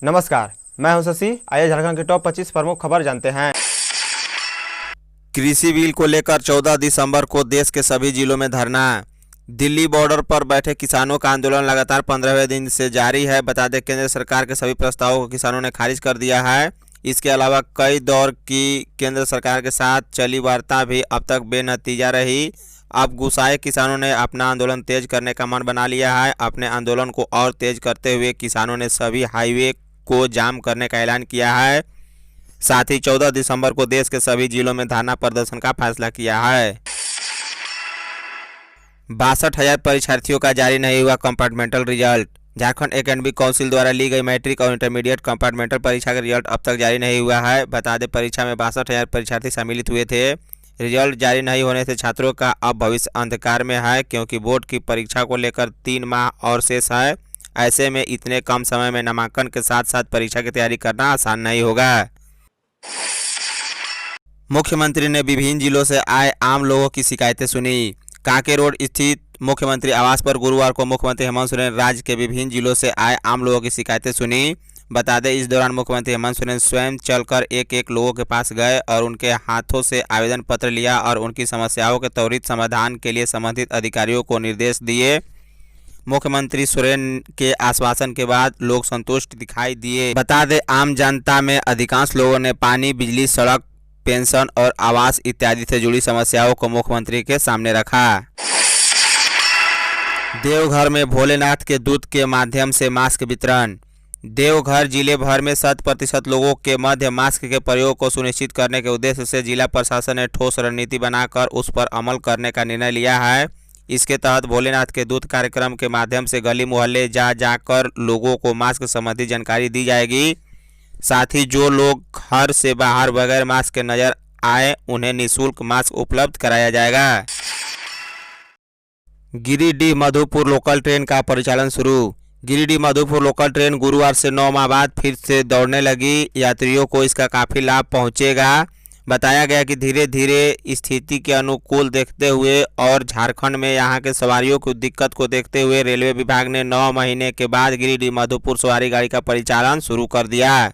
नमस्कार, मैं हूं शशि। आइए झारखंड की टॉप 25 प्रमुख खबर जानते हैं। कृषि बिल को लेकर 14 दिसंबर को देश के सभी जिलों में धरना। दिल्ली बॉर्डर पर बैठे किसानों का आंदोलन लगातार 15वें दिन से जारी है। बता दें, केंद्र सरकार के सभी प्रस्तावों को किसानों ने खारिज कर दिया है। इसके अलावा कई दौर की केंद्र सरकार के साथ चली वार्ता भी अब तक बेनतीजा रही। अब गुस्साए किसानों ने अपना आंदोलन तेज करने का मन बना लिया है। अपने आंदोलन को और तेज करते हुए किसानों ने सभी हाईवे को जाम करने का ऐलान किया है। साथ ही 14 दिसंबर को देश के सभी जिलों में धरना प्रदर्शन का फैसला किया है। 62,000 परीक्षार्थियों का जारी नहीं हुआ compartmental result. Jharkhand academic council द्वारा ली गई मैट्रिक और इंटरमीडिएट कंपार्टमेंटल परीक्षा का रिजल्ट अब तक जारी नहीं हुआ है। बता दें, परीक्षा में 62,000 परीक्षार्थी सम्मिलित हुए थे। रिजल्ट जारी नहीं होने से छात्रों का अब भविष्य अंधकार में है, क्योंकि बोर्ड की परीक्षा को लेकर 3 माह और शेष है। ऐसे में इतने कम समय में नामांकन के साथ साथ परीक्षा की तैयारी करना आसान नहीं होगा। मुख्यमंत्री ने विभिन्न जिलों से आए आम लोगों की शिकायतें सुनी। कांके रोड स्थित मुख्यमंत्री आवास पर गुरुवार को मुख्यमंत्री हेमंत सोरेन राज्य के विभिन्न जिलों से आए आम लोगों की शिकायतें सुनी। बता दें, इस दौरान मुख्यमंत्री हेमंत सोरेन स्वयं चलकर एक एक लोगों के पास गए और उनके हाथों से आवेदन पत्र लिया और उनकी समस्याओं के त्वरित समाधान के लिए संबंधित अधिकारियों को निर्देश दिए। मुख्यमंत्री सोरेन के आश्वासन के बाद लोग संतुष्ट दिखाई दिए। बता दें, आम जनता में अधिकांश लोगों ने पानी, बिजली, सड़क, पेंशन और आवास इत्यादि से जुड़ी समस्याओं को मुख्यमंत्री के सामने रखा। देवघर में भोलेनाथ के दूत के माध्यम से मास्क वितरण। देवघर जिले भर में 100% लोगों के मध्य मास्क के प्रयोग को सुनिश्चित करने के उद्देश्य से जिला प्रशासन ने ठोस रणनीति बनाकर उस पर अमल करने का निर्णय लिया है। इसके तहत भोलेनाथ के दूत कार्यक्रम के माध्यम से गली मोहल्ले जाकर लोगों को मास्क संबंधी जानकारी दी जाएगी। साथ ही जो लोग घर से बाहर बगैर मास्क के नजर आए उन्हें निःशुल्क मास्क उपलब्ध कराया जाएगा। गिरिडीह मधुपुर लोकल ट्रेन का परिचालन शुरू। गिरिडीह मधुपुर लोकल ट्रेन गुरुवार से 9 माह बाद फिर से दौड़ने लगी। यात्रियों को इसका काफ़ी लाभ पहुंचेगा। बताया गया कि धीरे धीरे स्थिति के अनुकूल देखते हुए और झारखंड में यहां के सवारियों की दिक्कत को देखते हुए रेलवे विभाग ने 9 महीने के बाद गिरिडीह मधुपुर सवारी गाड़ी का परिचालन शुरू कर दिया।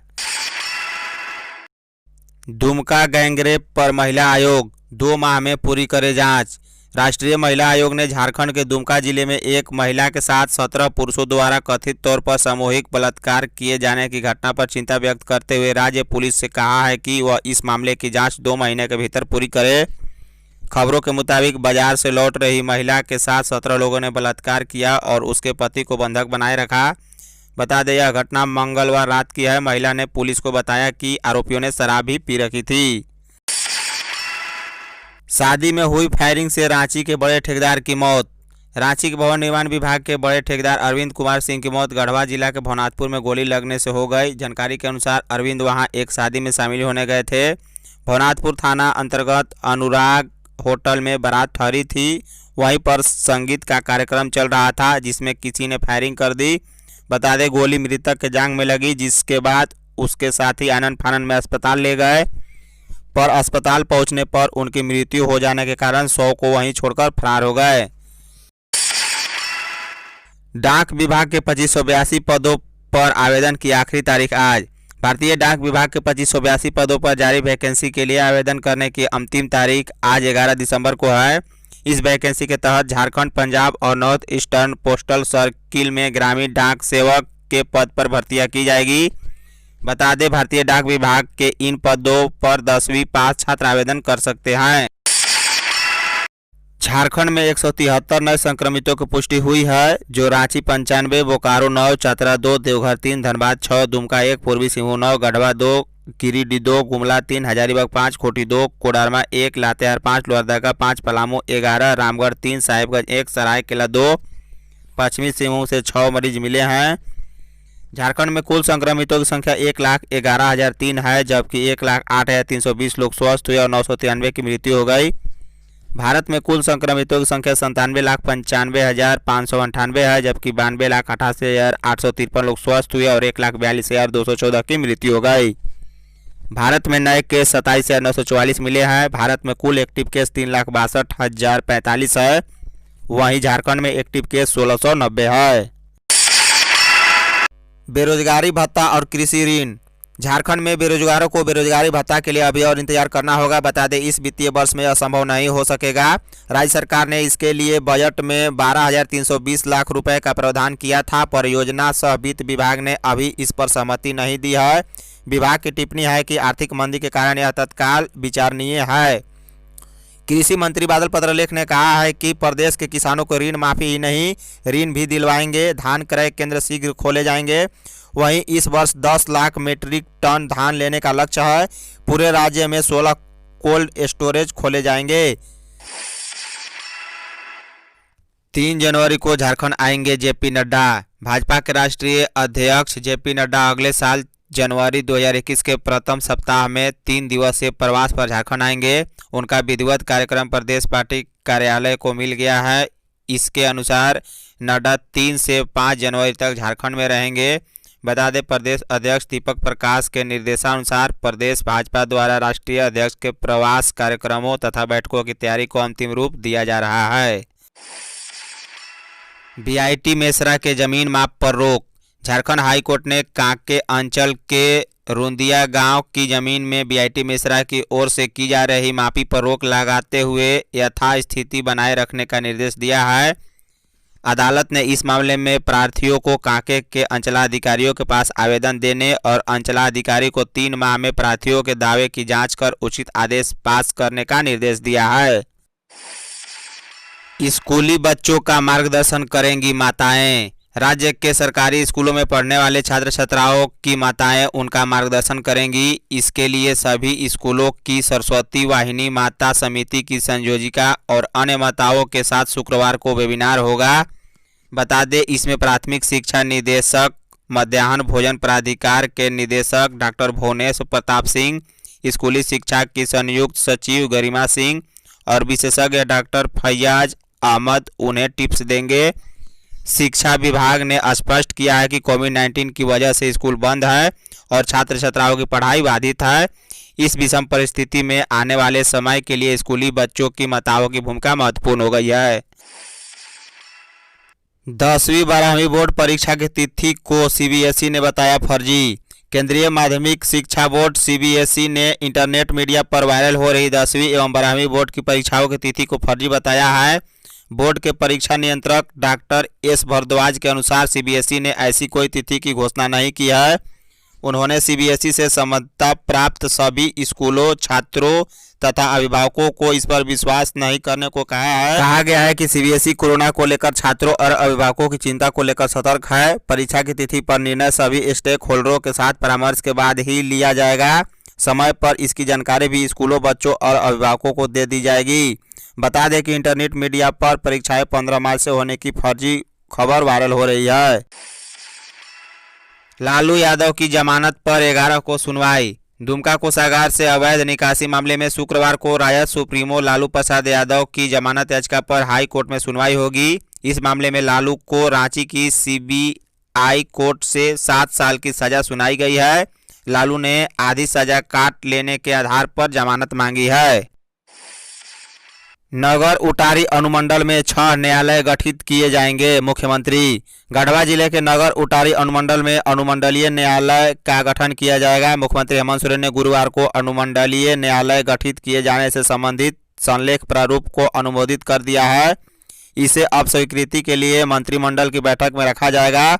दुमका गैंगरेप पर महिला आयोग 2 माह में पूरी करे जांच। राष्ट्रीय महिला आयोग ने झारखंड के दुमका जिले में एक महिला के साथ 17 पुरुषों द्वारा कथित तौर पर सामूहिक बलात्कार किए जाने की घटना पर चिंता व्यक्त करते हुए राज्य पुलिस से कहा है कि वह इस मामले की जांच 2 महीने के भीतर पूरी करे। खबरों के मुताबिक बाजार से लौट रही महिला के साथ 17 लोगों ने बलात्कार किया और उसके पति को बंधक बनाए रखा। बता दें, यह घटना मंगलवार रात की है। महिला ने पुलिस को बताया कि आरोपियों ने शराब भी पी रखी थी। शादी में हुई फायरिंग से रांची के बड़े ठेकेदार की मौत। रांची के भवन निर्माण विभाग के बड़े ठेकेदार अरविंद कुमार सिंह की मौत गढ़वा जिला के भवनाथपुर में गोली लगने से हो गई। जानकारी के अनुसार अरविंद वहां एक शादी में शामिल होने गए थे। भवनाथपुर थाना अंतर्गत अनुराग होटल में बारात ठहरी थी। वहीं पर संगीत का कार्यक्रम चल रहा था, जिसमें किसी ने फायरिंग कर दी। बता दें, गोली मृतक के जांघ में लगी, जिसके बाद उसके साथी आनन फानन में अस्पताल ले गए, पर अस्पताल पहुंचने पर उनकी मृत्यु हो जाने के कारण शव को वहीं छोड़कर फरार हो गए। डाक विभाग के 2582 पदों पर आवेदन की आखिरी तारीख आज। भारतीय डाक विभाग के 2582 पदों पर जारी वैकेंसी के लिए आवेदन करने की अंतिम तारीख आज 11 दिसंबर को है। इस वैकेंसी के तहत झारखंड, पंजाब और नॉर्थ ईस्टर्न पोस्टल सर्किल में ग्रामीण डाक सेवक के पद पर भर्तियां की जाएगी। बता दें, भारतीय डाक विभाग के इन पदों पर 10वीं पास छात्र आवेदन कर सकते हैं। झारखंड में 173 नए संक्रमितों की पुष्टि हुई है, जो रांची 95, बोकारो 9, चतरा 2, देवघर 3, धनबाद 6, दुमका 1, पूर्वी सिंहभूम 9, गढ़वा 2, गिरिडीह 2, गुमला 3, हजारीबाग 5, खूंटी 2, कोडरमा 1, लातेहार 5, लोहरदगा 5, पलामू 11, रामगढ़ 3, साहिबगंज 1, सरायकेला 2, पश्चिमी सिंहभूम से 6 मरीज मिले हैं। झारखंड में कुल संक्रमितों की संख्या 1,11,003 है, जबकि 1,08,320 लोग स्वस्थ हुए और 993 की मृत्यु हो गई। भारत में कुल संक्रमितों की संख्या 97,95,598 है, जबकि 92,88,853 लोग स्वस्थ हुए और 1,42,214 की मृत्यु हो गई। भारत में नए केस 27,944 मिले हैं। भारत में कुल एक्टिव केस 3,62,045 है। वहीं झारखंड में एक्टिव केस 1,690 है। बेरोजगारी भत्ता और कृषि ऋण। झारखंड में बेरोजगारों को बेरोजगारी भत्ता के लिए अभी और इंतजार करना होगा। बता दें, इस वित्तीय वर्ष में असंभव नहीं हो सकेगा। राज्य सरकार ने इसके लिए बजट में 12,320 लाख रुपए का प्रावधान किया था। परियोजना सह वित्त विभाग ने अभी इस पर सहमति नहीं दी है। विभाग की टिप्पणी है कि आर्थिक मंदी के कारण यह तत्काल विचारणीय है। कृषि मंत्री बादल पत्रलेख ने कहा है कि प्रदेश के किसानों को ऋण माफी ही नहीं, ऋण भी दिलवाएंगे। धान क्रय केंद्र शीघ्र खोले जाएंगे। वहीं इस वर्ष 10 लाख मीट्रिक टन धान लेने का लक्ष्य है। पूरे राज्य में 16 कोल्ड स्टोरेज खोले जाएंगे। 3 जनवरी को झारखंड आएंगे जेपी नड्डा। भाजपा के राष्ट्रीय अध्यक्ष जेपी नड्डा अगले साल जनवरी 2021 के प्रथम सप्ताह में 3 दिवसीय प्रवास पर झारखंड आएंगे। उनका विधिवत कार्यक्रम प्रदेश पार्टी कार्यालय को मिल गया है। इसके अनुसार नड्डा 3 से 5 जनवरी तक झारखंड में रहेंगे। बता दें, प्रदेश अध्यक्ष दीपक प्रकाश के निर्देशानुसार प्रदेश भाजपा द्वारा राष्ट्रीय अध्यक्ष के प्रवास कार्यक्रमों तथा बैठकों की तैयारी को अंतिम रूप दिया जा रहा है। बीआईटी मेसरा के जमीन माप पर रोक। झारखंड हाई कोर्ट ने कांके अंचल के रुंदिया गांव की जमीन में बीआईटी मेसरा की ओर से की जा रही मापी पर रोक लगाते हुए यथास्थिति बनाए रखने का निर्देश दिया है। अदालत ने इस मामले में प्रार्थियों को कांके के अंचलाधिकारियों के पास आवेदन देने और अंचलाधिकारी को 3 माह में प्रार्थियों के दावे की जांच कर उचित आदेश पास करने का निर्देश दिया है। स्कूली बच्चों का मार्गदर्शन करेंगी माताएं। राज्य के सरकारी स्कूलों में पढ़ने वाले छात्र छात्राओं की माताएं उनका मार्गदर्शन करेंगी। इसके लिए सभी स्कूलों की सरस्वती वाहिनी माता समिति की संयोजिका और अन्य माताओं के साथ शुक्रवार को वेबिनार होगा। बता दें, इसमें प्राथमिक शिक्षा निदेशक, मध्याह्न भोजन प्राधिकार के निदेशक डॉक्टर भुवनेश प्रताप सिंह, स्कूली शिक्षा की संयुक्त सचिव गरिमा सिंह और विशेषज्ञ डॉक्टर फैयाज अहमद उन्हें टिप्स देंगे। शिक्षा विभाग ने स्पष्ट किया है कि कोविड-19 की वजह से स्कूल बंद है और छात्र छात्राओं की पढ़ाई बाधित है। इस विषम परिस्थिति में आने वाले समय के लिए स्कूली बच्चों की माताओं की भूमिका महत्वपूर्ण हो गई है। 10वीं 12वीं बोर्ड परीक्षा की तिथि को सीबीएसई ने बताया फर्जी। केंद्रीय माध्यमिक शिक्षा बोर्ड सीबीएसई ने इंटरनेट मीडिया पर वायरल हो रही 10वीं एवं 12वीं बोर्ड की परीक्षाओं की तिथि को फर्जी बताया है। बोर्ड के परीक्षा नियंत्रक डॉक्टर एस भारद्वाज के अनुसार सीबीएसई ने ऐसी कोई तिथि की घोषणा नहीं की है। उन्होंने सीबीएसई से सम्मतता प्राप्त सभी स्कूलों, छात्रों तथा अभिभावकों को इस पर विश्वास नहीं करने को कहा है। कहा गया है कि सीबीएसई कोरोना को लेकर छात्रों और अभिभावकों की चिंता को लेकर सतर्क है। परीक्षा की तिथि पर निर्णय सभी स्टेक होल्डरों के साथ परामर्श के बाद ही लिया जाएगा। समय पर इसकी जानकारी भी स्कूलों, बच्चों और अभिभावकों को दे दी जाएगी। बता दें कि इंटरनेट मीडिया पर परीक्षाएं 15 मार्च से होने की फर्जी खबर वायरल हो रही है। लालू यादव की जमानत पर 11 को सुनवाई। दुमका कोषागार से अवैध निकासी मामले में शुक्रवार को राजद सुप्रीमो लालू प्रसाद यादव की जमानत याचिका पर हाई कोर्ट में सुनवाई होगी। इस मामले में लालू को रांची की सीबीआई कोर्ट से 7 साल की सजा सुनाई गई है। लालू ने आधी सजा काट लेने के आधार पर जमानत मांगी है। नगर उटारी अनुमंडल में 6 न्यायालय गठित किए जाएंगे। मुख्यमंत्री गढ़वा जिले के नगर उटारी अनुमंडल में अनुमंडलीय न्यायालय का गठन किया जाएगा। मुख्यमंत्री हेमंत सोरेन ने गुरुवार को अनुमंडलीय न्यायालय गठित किए जाने से संबंधित संलेख प्रारूप को अनुमोदित कर दिया है। इसे अब स्वीकृति के लिए मंत्रिमंडल की बैठक में रखा जाएगा।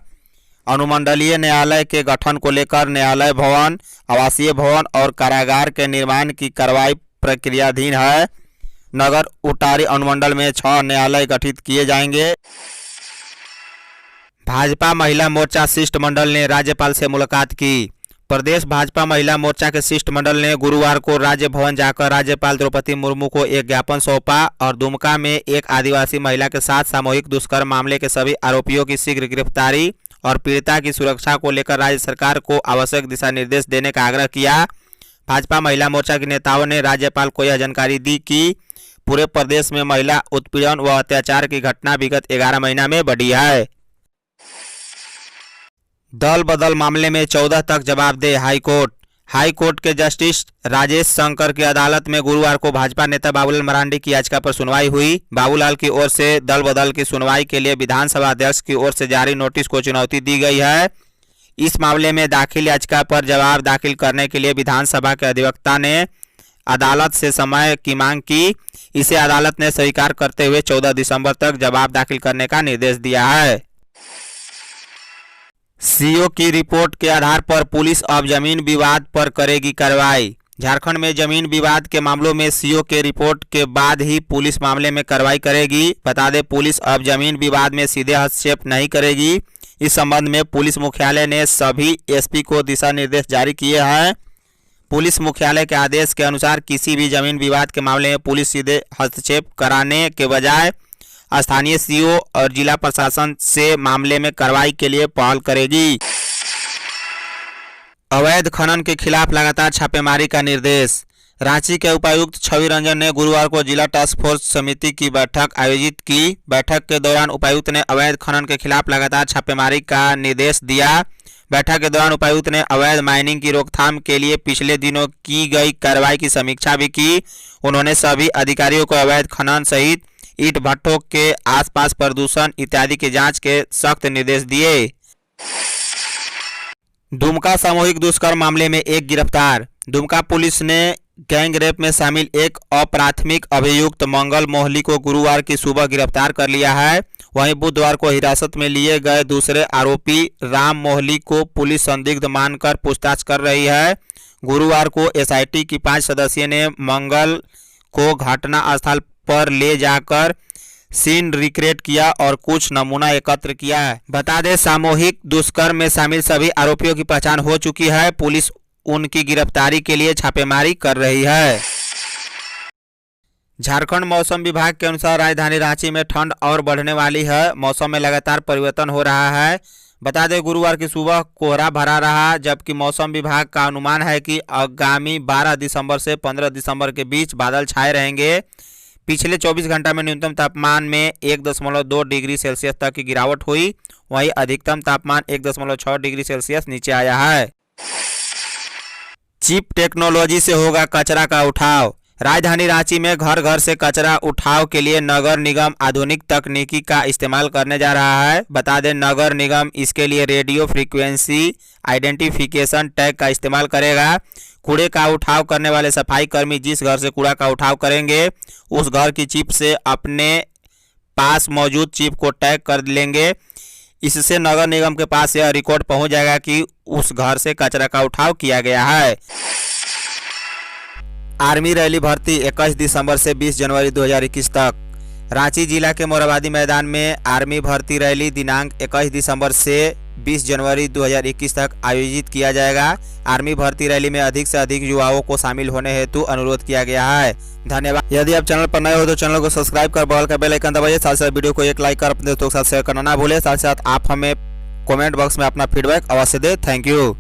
अनुमंडलीय न्यायालय के गठन को लेकर न्यायालय भवन, आवासीय भवन और कारागार के निर्माण की कार्रवाई प्रक्रियाधीन है। नगर उटारी अनुमंडल में 6 न्यायालय गठित किए जाएंगे। भाजपा महिला मोर्चा शिष्टमंडल ने राज्यपाल से मुलाकात की। प्रदेश भाजपा महिला मोर्चा के शिष्टमंडल ने गुरुवार को राज्य भवन जाकर राज्यपाल द्रौपदी मुर्मू को एक ज्ञापन सौंपा और दुमका में एक आदिवासी महिला के साथ सामूहिक दुष्कर्म मामले के सभी आरोपियों की शीघ्र गिरफ्तारी और पीड़िता की सुरक्षा को लेकर राज्य सरकार को आवश्यक दिशा निर्देश देने का आग्रह किया। भाजपा महिला मोर्चा के नेताओं ने राज्यपाल को यह जानकारी दी कि पूरे प्रदेश में महिला उत्पीड़न व अत्याचार की घटना विगत 11 महीना में बढ़ी है। दल बदल मामले में 14 तक जवाब दे हाईकोर्ट। हाईकोर्ट के जस्टिस राजेश शंकर की अदालत में गुरुवार को भाजपा नेता बाबूलाल मरांडी की याचिका पर सुनवाई हुई। बाबूलाल की ओर से दल बदल की सुनवाई के लिए विधानसभा अध्यक्ष की ओर से जारी नोटिस को चुनौती दी गई है। इस मामले में दाखिल याचिका पर जवाब दाखिल करने के लिए विधानसभा के अधिवक्ता ने अदालत से समय की मांग की। इसे अदालत ने स्वीकार करते हुए 14 दिसंबर तक जवाब दाखिल करने का निर्देश दिया है। सीओ की रिपोर्ट के आधार पर पुलिस अब जमीन विवाद पर करेगी कार्रवाई। झारखंड में जमीन विवाद के मामलों में सीओ के रिपोर्ट के बाद ही पुलिस मामले में कार्रवाई करेगी। बता दें, पुलिस अब जमीन विवाद में सीधे हस्तक्षेप नहीं करेगी। इस संबंध में पुलिस मुख्यालय ने सभी एसपी को दिशा निर्देश जारी किए हैं। पुलिस मुख्यालय के आदेश के अनुसार किसी भी जमीन विवाद के मामले में पुलिस सीधे हस्तक्षेप कराने के बजाय स्थानीय सीओ और जिला प्रशासन से मामले में कार्रवाई के लिए पहल करेगी। अवैध खनन के खिलाफ लगातार छापेमारी का निर्देश। रांची के उपायुक्त छवि रंजन ने गुरुवार को जिला टास्क फोर्स समिति की बैठक आयोजित की। बैठक के दौरान उपायुक्त ने अवैध खनन के खिलाफ लगातार छापेमारी का निर्देश दिया। बैठक के दौरान उपायुक्त ने अवैध माइनिंग की रोकथाम के लिए पिछले दिनों की गई कार्रवाई की समीक्षा भी की। उन्होंने सभी अधिकारियों को अवैध खनन सहित ईंट भट्ठों के आसपास प्रदूषण इत्यादि की जांच के सख्त निर्देश दिए। दुमका सामूहिक दुष्कर्म मामले में एक गिरफ्तार। दुमका पुलिस ने गैंग रेप में शामिल एक अप्राथमिक अभियुक्त मंगल मोहली को गुरुवार की सुबह गिरफ्तार कर लिया है। वहीं बुधवार को हिरासत में लिए गए दूसरे आरोपी राम मोहली को पुलिस संदिग्ध मानकर पूछताछ कर रही है। गुरुवार को एसआईटी की 5 सदस्यों ने मंगल को घटना स्थल पर ले जाकर सीन रिक्रिएट किया और कुछ नमूना एकत्र किया है। बता दें, सामूहिक दुष्कर्म में शामिल सभी आरोपियों की पहचान हो चुकी है। पुलिस उनकी गिरफ्तारी के लिए छापेमारी कर रही है। झारखंड मौसम विभाग के अनुसार राजधानी रांची में ठंड और बढ़ने वाली है। मौसम में लगातार परिवर्तन हो रहा है। बता दें, गुरुवार की सुबह कोहरा भरा रहा, जबकि मौसम विभाग का अनुमान है कि आगामी 12 दिसंबर से 15 दिसंबर के बीच बादल छाए रहेंगे। पिछले 24 घंटा में न्यूनतम तापमान में 1.2 डिग्री सेल्सियस तक की गिरावट हुई। वहीं अधिकतम तापमान 1.6 डिग्री सेल्सियस नीचे आया है। चिप टेक्नोलॉजी से होगा कचरा का उठाव। राजधानी रांची में घर घर से कचरा उठाव के लिए नगर निगम आधुनिक तकनीकी का इस्तेमाल करने जा रहा है। बता दें, नगर निगम इसके लिए रेडियो फ्रीक्वेंसी आइडेंटिफिकेशन टैग का इस्तेमाल करेगा। कूड़े का उठाव करने वाले सफाई कर्मी जिस घर से कूड़ा का उठाव करेंगे, उस घर की चिप से अपने पास मौजूद चिप को टैग कर लेंगे। इससे नगर निगम के पास यह रिकॉर्ड पहुंच जाएगा कि उस घर से कचरा का उठाव किया गया है। आर्मी रैली भर्ती 21 दिसंबर से 20 जनवरी 2021 तक। रांची जिला के मोराबादी मैदान में आर्मी भर्ती रैली दिनांक 21 दिसंबर से 20 जनवरी 2021 तक आयोजित किया जाएगा। आर्मी भर्ती रैली में अधिक से अधिक युवाओं को शामिल होने हेतु अनुरोध किया गया है। धन्यवाद। यदि आप चैनल पर नए हो तो चैनल को सब्सक्राइब कर बगल का बेल आइकन दबाइए। साथ साथ वीडियो को एक लाइक कर अपने दोस्तों के साथ शेयर करना ना भूलें। साथ साथ आप हमें कमेंट बॉक्स में अपना फीडबैक अवश्य दें। Thank you.